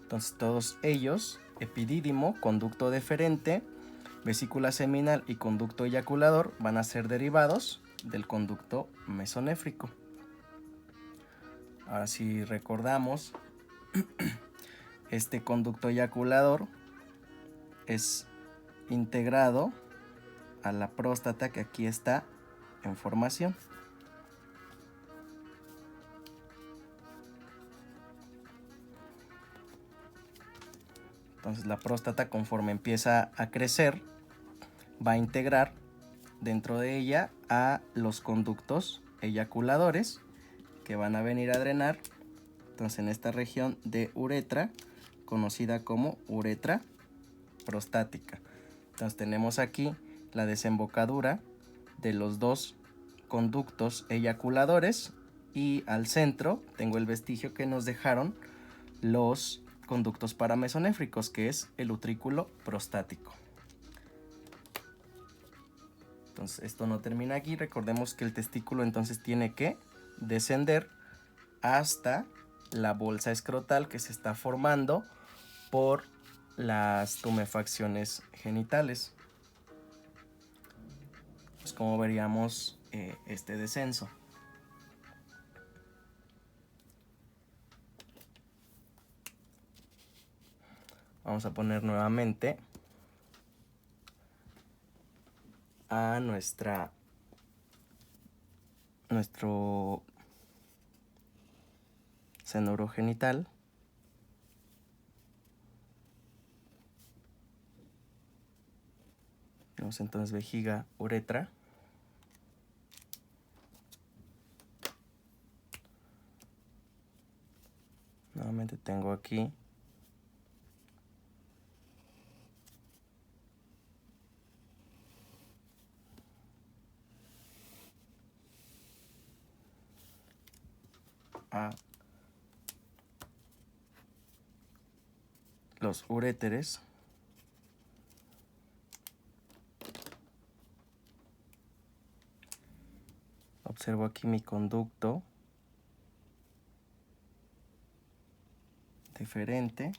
A: Entonces todos ellos, epidídimo, conducto deferente, vesícula seminal y conducto eyaculador, van a ser derivados del conducto mesonéfrico. Ahora si recordamos, este conducto eyaculador es integrado a la próstata que aquí está en formación. Entonces la próstata, conforme empieza a crecer, va a integrar dentro de ella a los conductos eyaculadores que van a venir a drenar entonces en esta región de uretra, conocida como uretra prostática. Entonces tenemos aquí la desembocadura de los dos conductos eyaculadores y al centro tengo el vestigio que nos dejaron los conductos paramesonéfricos, que es el utrículo prostático. Entonces esto no termina aquí. Recordemos que el testículo entonces tiene que descender hasta la bolsa escrotal que se está formando por las tumefacciones genitales. Pues como veríamos este descenso. Vamos a poner nuevamente a nuestro seno urogenital. Tenemos entonces vejiga, uretra. Nuevamente tengo aquí a los uréteres. Observo aquí mi conducto deferente.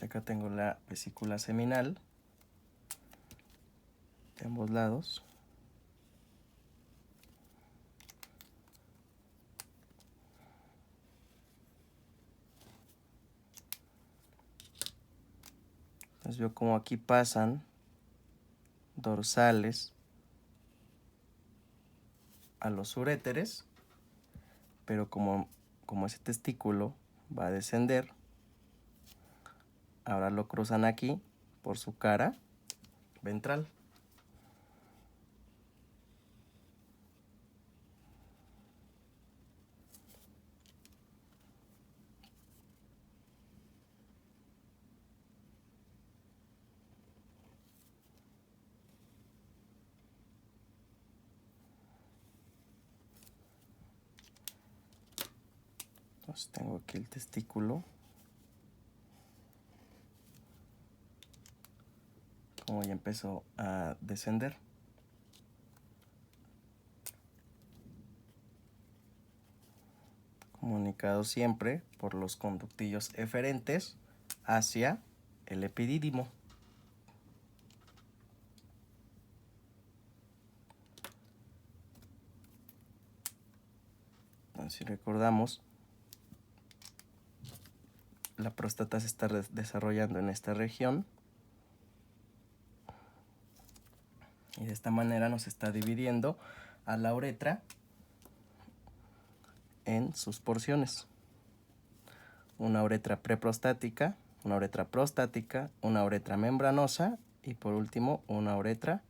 A: Acá tengo la vesícula seminal de ambos lados. Entonces veo como aquí pasan dorsales a los uréteres, pero como ese testículo va a descender, ahora lo cruzan aquí por su cara ventral. Entonces tengo aquí el testículo. Como ya empezó a descender. Comunicado siempre por los conductillos eferentes hacia el epidídimo. Entonces, si recordamos, la próstata se está desarrollando en esta región y de esta manera nos está dividiendo a la uretra en sus porciones. Una uretra preprostática, una uretra prostática, una uretra membranosa y por último una uretra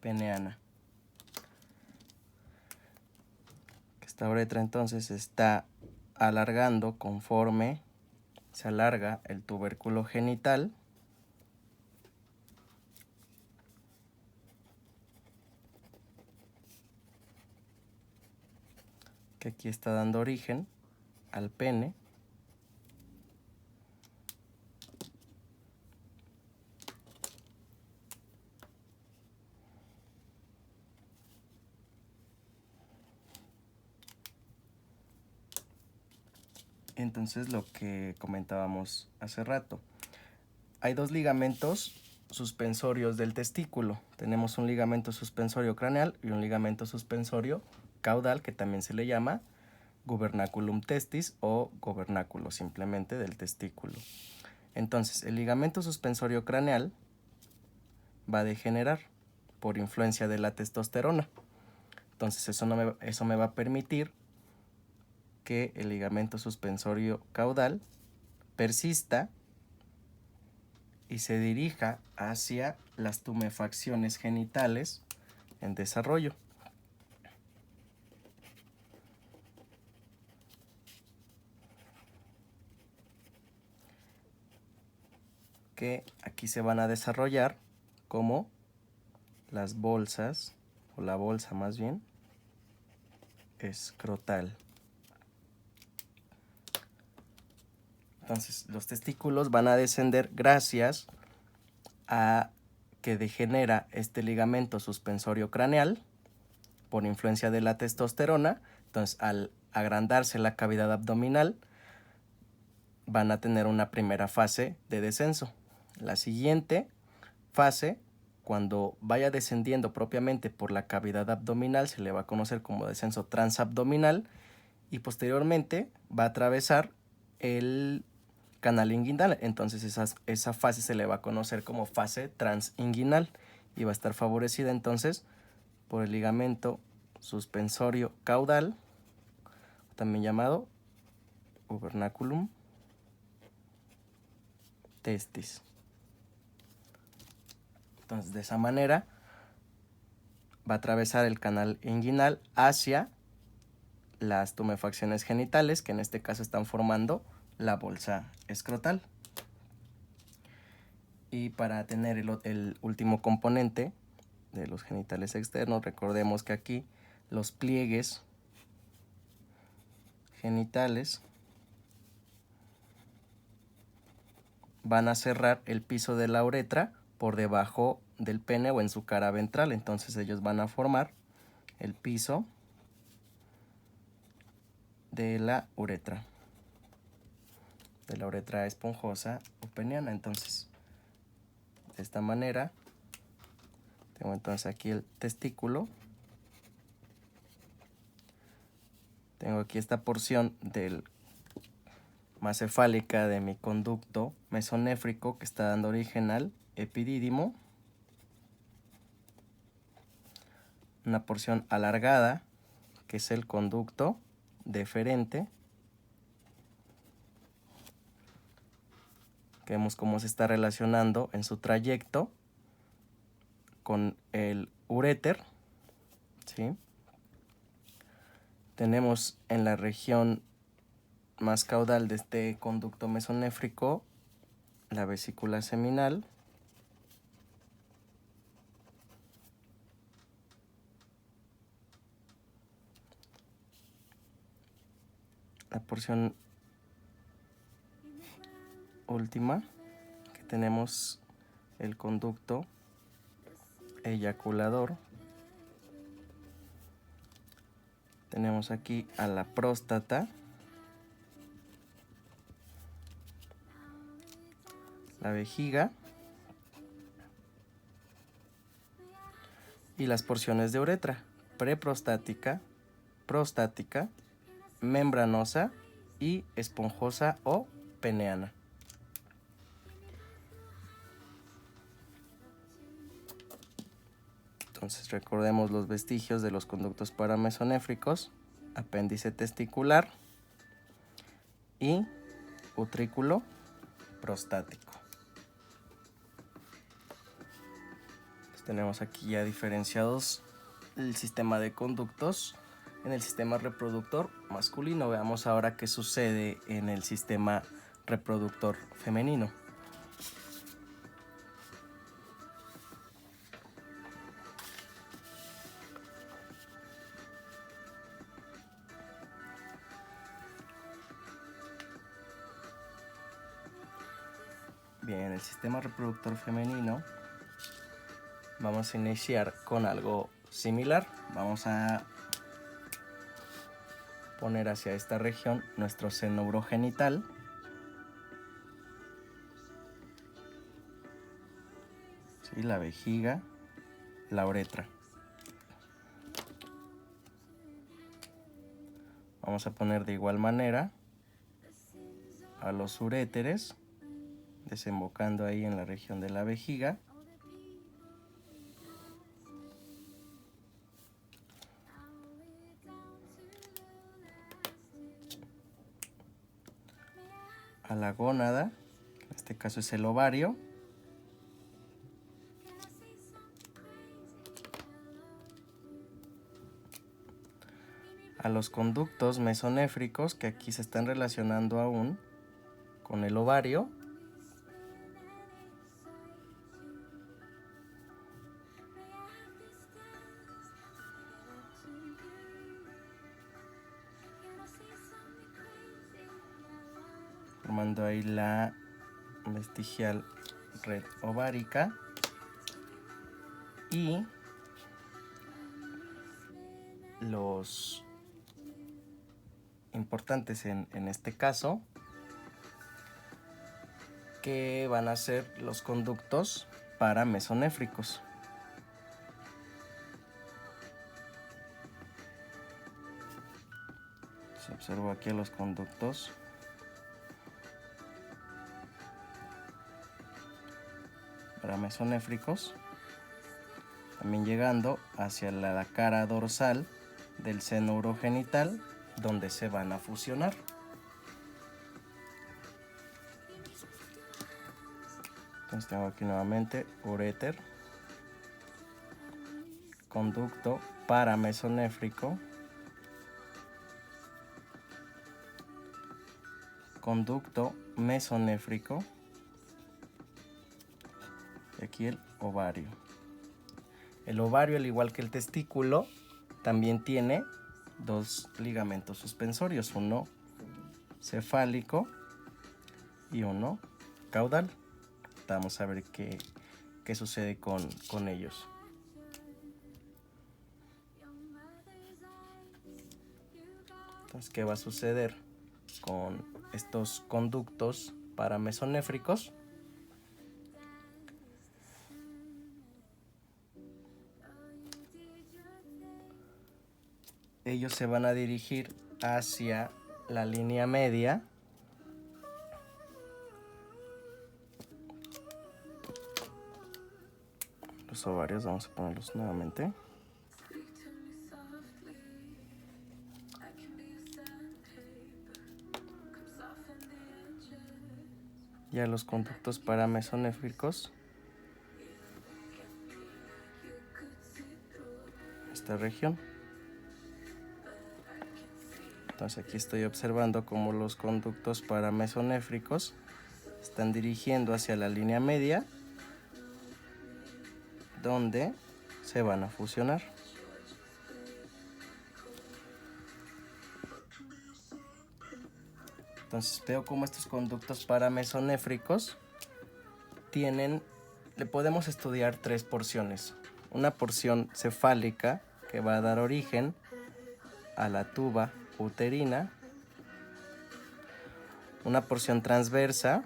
A: peneana. Esta uretra entonces está alargando conforme se alarga el tubérculo genital. que aquí está dando origen al pene. Entonces, lo que comentábamos hace rato, hay dos ligamentos suspensorios del testículo. Tenemos un ligamento suspensorio craneal y un ligamento suspensorio caudal, que también se le llama gubernaculum testis o gobernáculo simplemente del testículo. Entonces, el ligamento suspensorio craneal va a degenerar por influencia de la testosterona. Entonces, eso me va a permitir que el ligamento suspensorio caudal persista y se dirija hacia las tumefacciones genitales en desarrollo. Que aquí se van a desarrollar como las bolsas, o la bolsa más bien, escrotal. Entonces, los testículos van a descender gracias a que degenera este ligamento suspensorio craneal por influencia de la testosterona. Entonces, al agrandarse la cavidad abdominal, van a tener una primera fase de descenso. La siguiente fase, cuando vaya descendiendo propiamente por la cavidad abdominal, se le va a conocer como descenso transabdominal, y posteriormente va a atravesar el canal inguinal. Entonces esa fase se le va a conocer como fase transinguinal y va a estar favorecida entonces por el ligamento suspensorio caudal, también llamado gubernaculum testis. Entonces, de esa manera va a atravesar el canal inguinal hacia las tumefacciones genitales, que en este caso están formando la bolsa escrotal. Y para tener el último componente de los genitales externos, recordemos que aquí los pliegues genitales van a cerrar el piso de la uretra por debajo del pene o en su cara ventral. Entonces ellos van a formar el piso de la uretra esponjosa o peniana. Entonces, de esta manera, tengo entonces aquí el testículo, tengo aquí esta porción del más cefálica de mi conducto mesonéfrico que está dando origen al epidídimo, una porción alargada que es el conducto deferente, que vemos cómo se está relacionando en su trayecto con el uréter, ¿sí? Tenemos en la región más caudal de este conducto mesonéfrico la vesícula seminal, la porción última que tenemos el conducto eyaculador, tenemos aquí a la próstata, la vejiga y las porciones de uretra preprostática, prostática, membranosa y esponjosa o peneana. Entonces recordemos los vestigios de los conductos paramesonéfricos: apéndice testicular y utrículo prostático. Pues tenemos aquí ya diferenciados el sistema de conductos en el sistema reproductor masculino. Veamos ahora qué sucede en el sistema reproductor femenino. Bien, el sistema reproductor femenino vamos a iniciar con algo similar. Vamos a poner hacia esta región nuestro seno urogenital. ¿Sí? La vejiga, la uretra. Vamos a poner de igual manera a los uréteres, desembocando ahí en la región de la vejiga. A la gónada, en este caso es el ovario. A los conductos mesonéfricos, que aquí se están relacionando aún con el ovario. Formando ahí la vestigial red ovárica. Y los importantes en este caso, que van a ser los conductos paramesonéfricos. Se observa aquí los conductos paramesonéfricos, también llegando hacia la cara dorsal del seno urogenital, donde se van a fusionar. Entonces tengo aquí nuevamente uréter, conducto paramesonéfrico, conducto mesonéfrico y aquí el ovario. El ovario, al igual que el testículo, también tiene dos ligamentos suspensorios, uno cefálico y uno caudal. Vamos a ver qué sucede con ellos. Entonces, ¿qué va a suceder con estos conductos paramesonéfricos? Ellos se van a dirigir hacia la línea media los ovarios, vamos a ponerlos nuevamente. Ya los conductos paramesonéfricos, esta región. Entonces aquí estoy observando cómo los conductos paramesonéfricos están dirigiendo hacia la línea media, donde se van a fusionar. Entonces veo cómo estos conductos paramesonéfricos le podemos estudiar tres porciones. Una porción cefálica, que va a dar origen a la tuba uterina. Una porción transversa,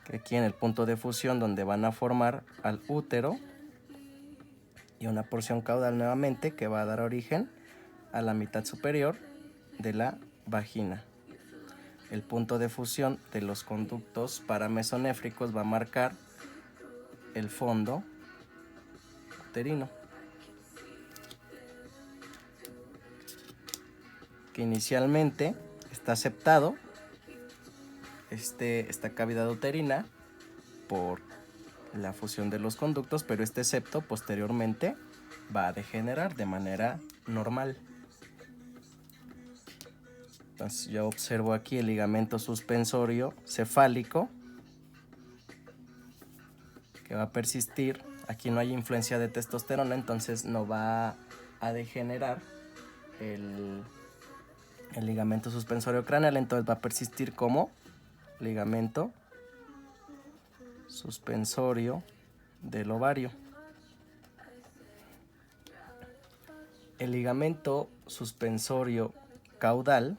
A: que aquí en el punto de fusión donde van a formar al útero. Y una porción caudal nuevamente, que va a dar origen a la mitad superior de la vagina. El punto de fusión de los conductos paramesonéfricos va a marcar el fondo uterino, que inicialmente está aceptado esta cavidad uterina por la fusión de los conductos, pero este septo posteriormente va a degenerar de manera normal. Entonces yo observo aquí el ligamento suspensorio cefálico, que va a persistir. Aquí no hay influencia de testosterona, entonces no va a degenerar el ligamento suspensorio craneal, entonces va a persistir como ligamento suspensorio del ovario. El ligamento suspensorio caudal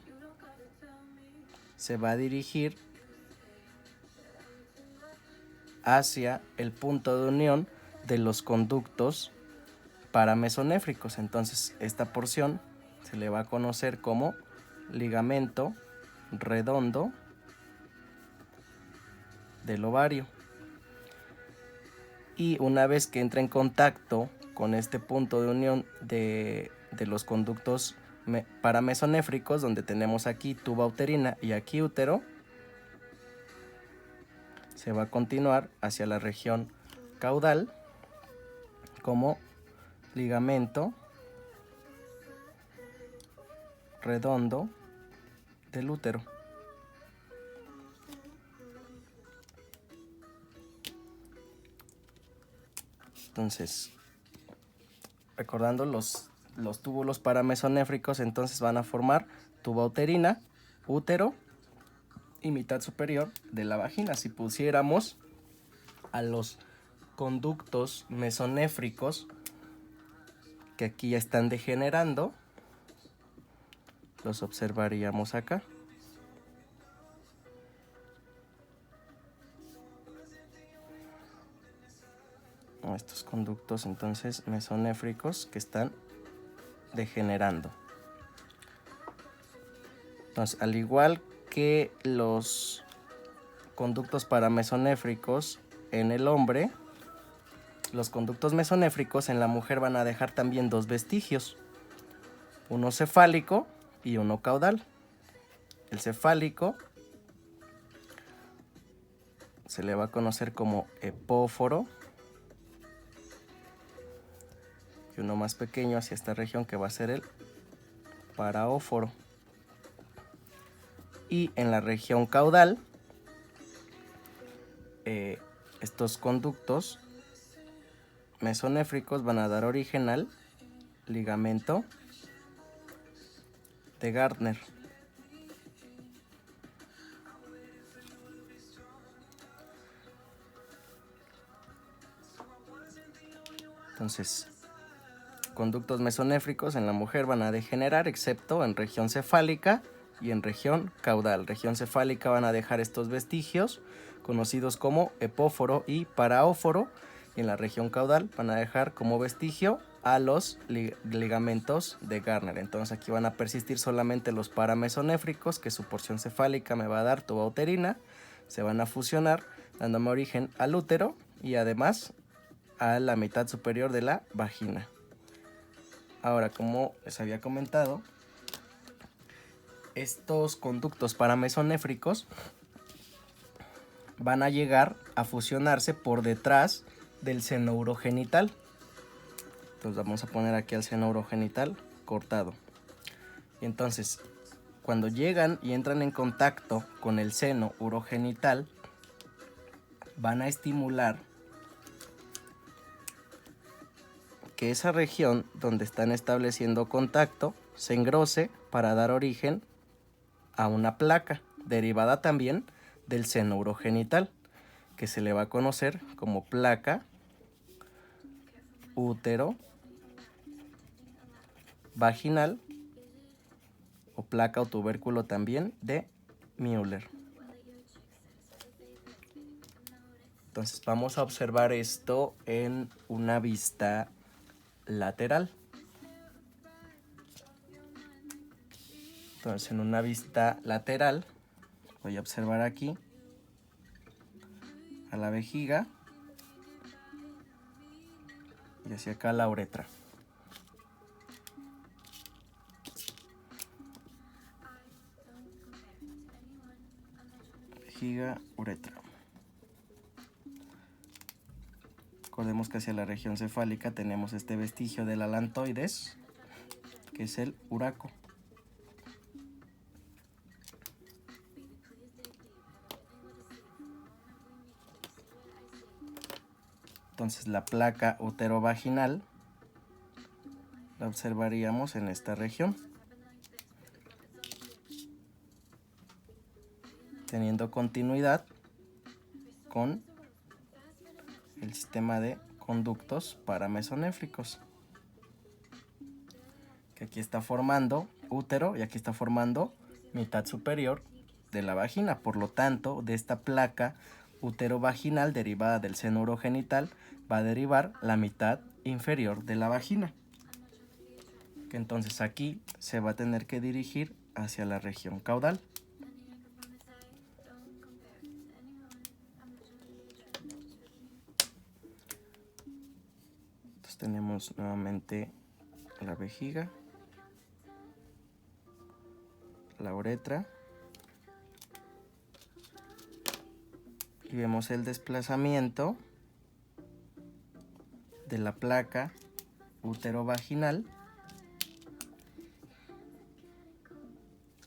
A: se va a dirigir hacia el punto de unión de los conductos paramesonéfricos. Entonces, esta porción se le va a conocer como ligamento redondo del ovario. Y una vez que entra en contacto con este punto de unión de los conductos paramesonéfricos, donde tenemos aquí tuba uterina y aquí útero, se va a continuar hacia la región caudal como ligamento redondo del útero. Entonces, recordando los túbulos paramesonéfricos, entonces van a formar tuba uterina, útero y mitad superior de la vagina. Si pusiéramos a los conductos mesonéfricos que aquí ya están degenerando, los observaríamos acá. Estos conductos entonces mesonéfricos que están degenerando. Entonces, al igual que los conductos paramesonéfricos en el hombre, los conductos mesonéfricos en la mujer van a dejar también dos vestigios, uno cefálico y uno caudal. El cefálico se le va a conocer como epóforo, y uno más pequeño hacia esta región que va a ser el paraóforo. Y en la región caudal, estos conductos mesonéfricos van a dar origen al ligamento de Gardner. Entonces, conductos mesonéfricos en la mujer van a degenerar, excepto en región cefálica y en región caudal. Región cefálica van a dejar estos vestigios conocidos como epóforo y paraóforo, y en la región caudal van a dejar como vestigio a los ligamentos de Gardner. Entonces aquí van a persistir solamente los paramesonéfricos, que su porción cefálica me va a dar tuba uterina, se van a fusionar dándome origen al útero y además a la mitad superior de la vagina. Ahora, como les había comentado, estos conductos paramesonéfricos van a llegar a fusionarse por detrás del seno urogenital. Entonces vamos a poner aquí al seno urogenital cortado. Y entonces, cuando llegan y entran en contacto con el seno urogenital, van a estimular que esa región donde están estableciendo contacto se engrose para dar origen a una placa, derivada también del seno urogenital, que se le va a conocer como placa útero vaginal o placa o tubérculo también de Müller. Entonces vamos a observar esto en una vista lateral. Entonces, en una vista lateral voy a observar aquí a la vejiga y hacia acá la uretra. Vejiga, uretra. Recordemos que hacia la región cefálica tenemos este vestigio del alantoides, que es el uraco. Entonces la placa uterovaginal la observaríamos en esta región. teniendo continuidad con el sistema de conductos paramesonéfricos, que aquí está formando útero y aquí está formando mitad superior de la vagina. Por lo tanto, de esta placa útero-vaginal derivada del seno urogenital va a derivar la mitad inferior de la vagina, que entonces aquí se va a tener que dirigir hacia la región caudal. Entonces tenemos nuevamente la vejiga, la uretra, y vemos el desplazamiento de la placa útero-vaginal,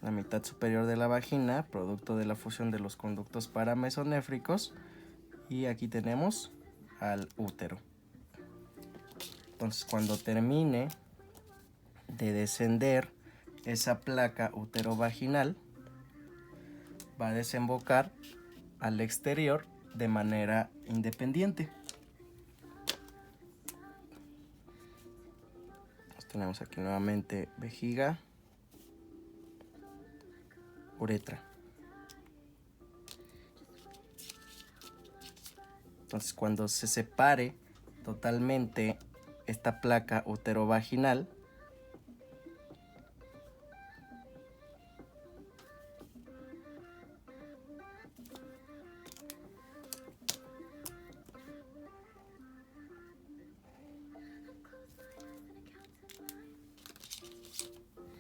A: la mitad superior de la vagina, producto de la fusión de los conductos paramesonéfricos, y aquí tenemos al útero. Entonces, cuando termine de descender esa placa útero-vaginal, va a desembocar al exterior de manera independiente. Tenemos aquí nuevamente vejiga, uretra. Entonces, cuando se separe totalmente esta placa uterovaginal,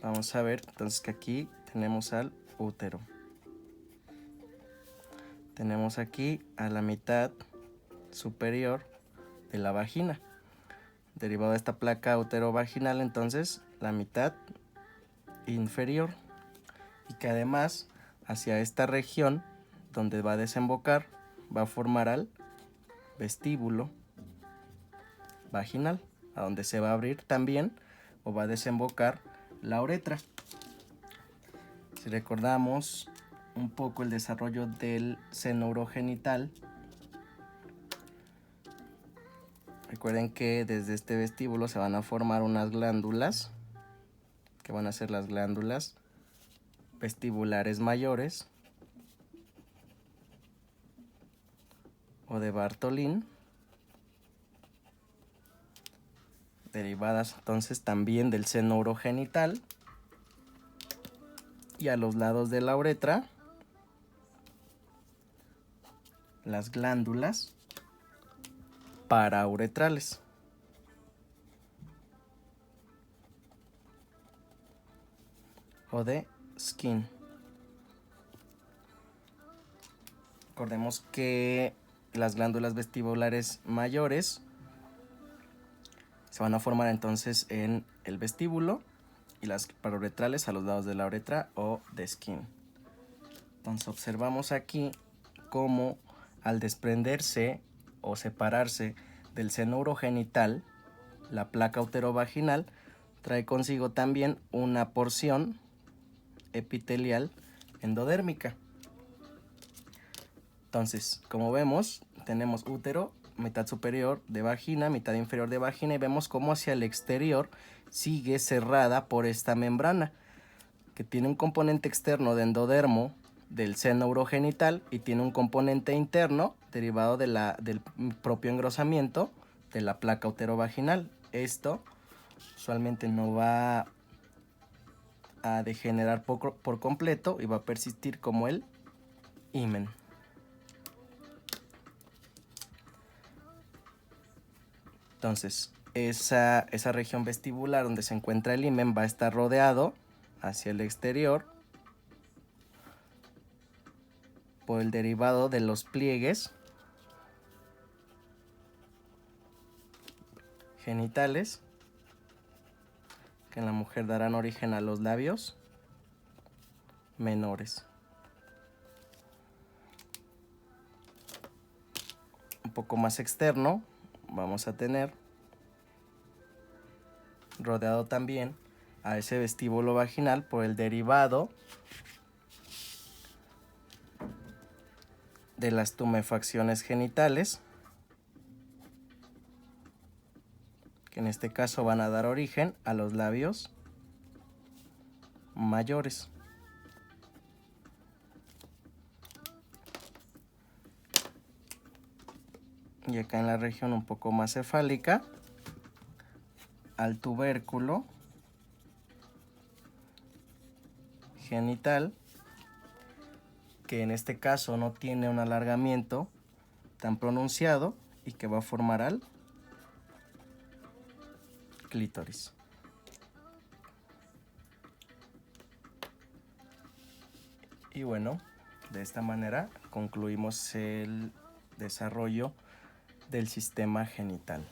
A: vamos a ver entonces que aquí tenemos al útero. Tenemos aquí a la mitad superior de la vagina. Derivado de esta placa uterovaginal, entonces la mitad inferior. Y que además hacia esta región donde va a desembocar va a formar al vestíbulo vaginal, a donde se va a abrir también o va a desembocar la uretra. Si recordamos un poco el desarrollo del seno urogenital, recuerden que desde este vestíbulo se van a formar unas glándulas, que van a ser las glándulas vestibulares mayores o de Bartholin, derivadas entonces también del seno urogenital, y a los lados de la uretra las glándulas parauretrales. O de Skin. Recordemos que las glándulas vestibulares mayores se van a formar entonces en el vestíbulo y las parauretrales a los lados de la uretra o de Skin. Entonces observamos aquí cómo al desprenderse o separarse del seno urogenital, la placa uterovaginal trae consigo también una porción epitelial endodérmica. Entonces, como vemos, tenemos útero, mitad superior de vagina, mitad inferior de vagina, y vemos cómo hacia el exterior sigue cerrada por esta membrana, que tiene un componente externo de endodermo del seno urogenital y tiene un componente interno derivado de del propio engrosamiento de la placa uterovaginal. Esto usualmente no va a degenerar por completo y va a persistir como el himen. Entonces, esa región vestibular donde se encuentra el himen va a estar rodeado hacia el exterior por el derivado de los pliegues genitales, que en la mujer darán origen a los labios menores. Un poco más externo vamos a tener rodeado también a ese vestíbulo vaginal por el derivado de las tumefacciones genitales, que en este caso van a dar origen a los labios mayores. Y acá en la región un poco más cefálica, al tubérculo genital, que en este caso no tiene un alargamiento tan pronunciado y que va a formar al clítoris. Y bueno, de esta manera concluimos el desarrollo del sistema genital.